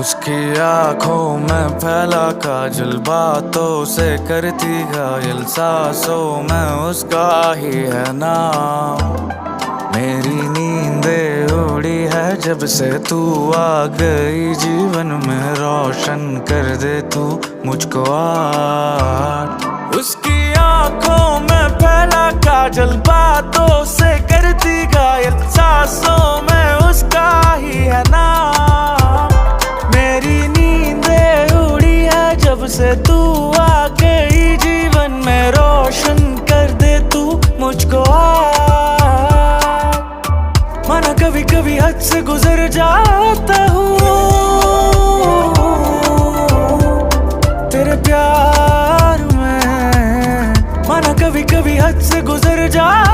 उसकी आंखों में फैला काजल, बातों से करती घायल, सांसों में उसका ही है नाम। मेरी नींदें उड़ी है जब से तू आ गई जीवन में, रोशन कर दे तू मुझको आज। उसकी आंखों में फैला काजल, बातों से करती घायल, सांसों में उसका ही है नाम। मेरी नींदें उड़ी है जब से तू आ गई जीवन में, रोशन कर दे तू मुझको आज। माना कभी कभी हद से गुजर जाता हूँ तेरे प्यार में, माना कभी कभी हद से गुजर जाता